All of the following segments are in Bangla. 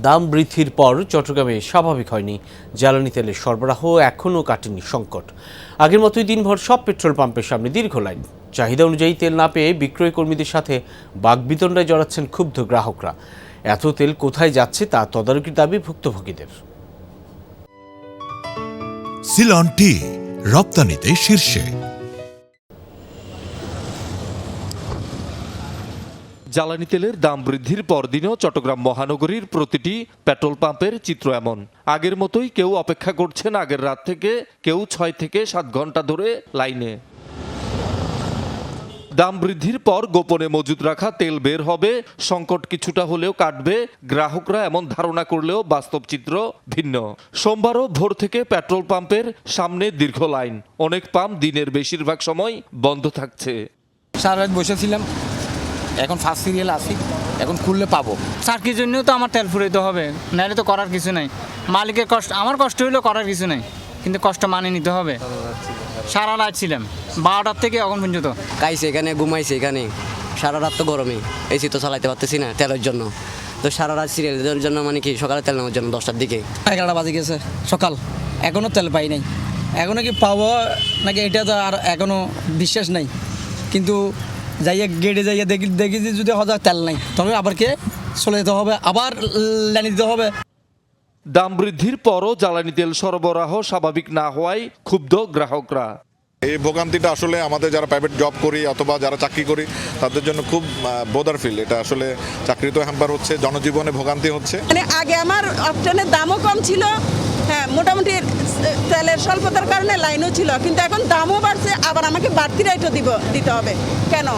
দাম বৃদ্ধির পর চট্টগ্রামে স্বাভাবিক হয়নি জ্বালানি তেলের সরবরাহ, এখনও কাটেনি সংকট। আগের মতোই দিনভর সব পেট্রোল পাম্পের সামনে দীর্ঘ লাইন। চাহিদা অনুযায়ী তেল না পেয়ে বিক্রয় কর্মীদের সাথে বাকবিতণ্ডায় জড়াচ্ছেন ক্ষুব্ধ গ্রাহকরা। এত তেল কোথায় যাচ্ছে তা তদারকির দাবি ভুক্তভোগীদের। সিলন টি রপ্তানিতে শীর্ষে। জ্বালানি তেলের দাম বৃদ্ধির পরদিনও চট্টগ্রাম মহানগরীর প্রতিটি পেট্রোল পাম্পের চিত্র এমন। আগের মতোই কেউ অপেক্ষা করছেন আগের রাত থেকে, কেউ 6 থেকে 7 ঘন্টা ধরে লাইনে। দাম বৃদ্ধির পর গোপনে মজুদ রাখা তেল বের হবে, সংকট কিছুটা হলেও কাটবে, গ্রাহকরা এমন ধারণা করলেও বাস্তব চিত্র ভিন্ন। সোমবারও ভোর থেকে পেট্রোল পাম্পের সামনে দীর্ঘ লাইন। অনেক পাম্প দিনের বেশিরভাগ সময় বন্ধ থাকছে। সারা রাত বসেছিলাম, এখন ফার্স্ট সিরিয়াল আসি, এখন খুললে পাবো। চাকরির জন্যও তো আমার তেল ফুরাইতে হবে, নাহলে তো করার কিছু নাই। মালিকের কষ্ট, আমার কষ্ট হইলেও করার কিছু নাই, কিন্তু কষ্ট মানে নিতে হবে। সারা রাত ছিলাম 12টার থেকে এখন পর্যন্ত। খাইছে এখানে, ঘুমাইছে এখানে, সারা রাত তো গরমে, এসি তো চালাইতে পারতেছি না তেলের জন্য। তো সারা রাত সিরিয়ালের জন্য মানে কি সকালে তেল নেওয়ার জন্য 10টার দিকে 11টা বাজে গেছে সকাল, এখনও তেল পাই নাই। এখনও কি পাবো নাকি এটা তো আর এখনও বিশ্বাস নাই। কিন্তু যাইয়া গেটে যাইয়া দেখি যে যদি হাজার তেল নাই, তবে আবার কে চলে যেতে হবে, আবার লাইনে দিতে হবে। দাম বৃদ্ধির পরও জ্বালানি তেল সরবরাহ স্বাভাবিক না হওয়ায় ক্ষুব্ধ গ্রাহকরা। এই ভোগান্তিটা আসলে আমাদের যারা প্রাইভেট জব করি অথবা যারা চাকরি করি তাদের জন্য খুব বোদার ফিল। এটা আসলে চাকরিতেও হ্যাম্পার হচ্ছে, জনজীবনে ভোগান্তি হচ্ছে। মানে আগে আমার অপশনের দামও কম ছিল, হ্যাঁ মোটামুটি তেলের স্বল্পতার কারণে লাইনও ছিল, কিন্তু এখন দামও বাড়ছে, আবার আমাকে বাড়তি রেটও দিতে হবে কেন?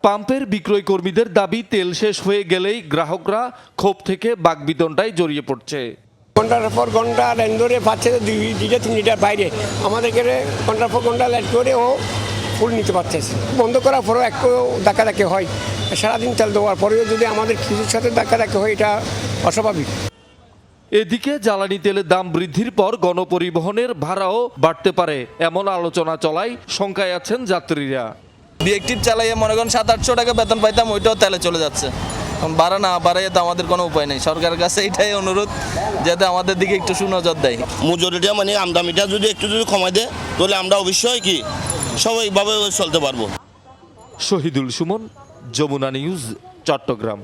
পাম্পের বিক্রয় কর্মীদের দাবি তেল শেষ হয়ে গেলেই গ্রাহকরা ক্ষোভ থেকে বাকবিতণ্ডায় জড়িয়ে পড়ছে। ঘন্টার পর ঘন্টা লাইন ধরে পাচ্ছে 2 লিটার 3 লিটার বাইরে, আমাদেরকে ঘন্টার পর ঘন্টা লাইন করে ও ফুল নিতে পারতেছে। বন্ধ করার পরেও একটু ধাক্কাধাক্কি হয়, সারাদিন তেল দেওয়ার পরেও যদি আমাদের কিছুর সাথে ধাক্কাধাক্কি হয়, এটা অস্বাভাবিক। এদিকে জ্বালানি তেলের দাম বৃদ্ধির পর গণপরিবহনের ভাড়াও বাড়তে পারে এমন আলোচনা চলায় শঙ্কায় আছেন যাত্রীরা। রিয়েক্টিভ চালাইয়ে মনে করেন 700-800 টাকা বেতন পাইতাম, ওইটাও তেলে চলে যাচ্ছে। এখন বাড়া না বাড়াইয়ে তো আমাদের কোনো উপায় নেই। সরকারের কাছে এটাই অনুরোধ, যাতে আমাদের দিকে একটু সুনজর দেয়। মজুরিটা মানে আমদানিটা যদি একটু কমায় দেয়, তাহলে আমরা অবশ্যই কি স্বাভাবিকভাবে চলতে পারবো। শহীদুল সুমন, যমুনা নিউজ, চট্টগ্রাম।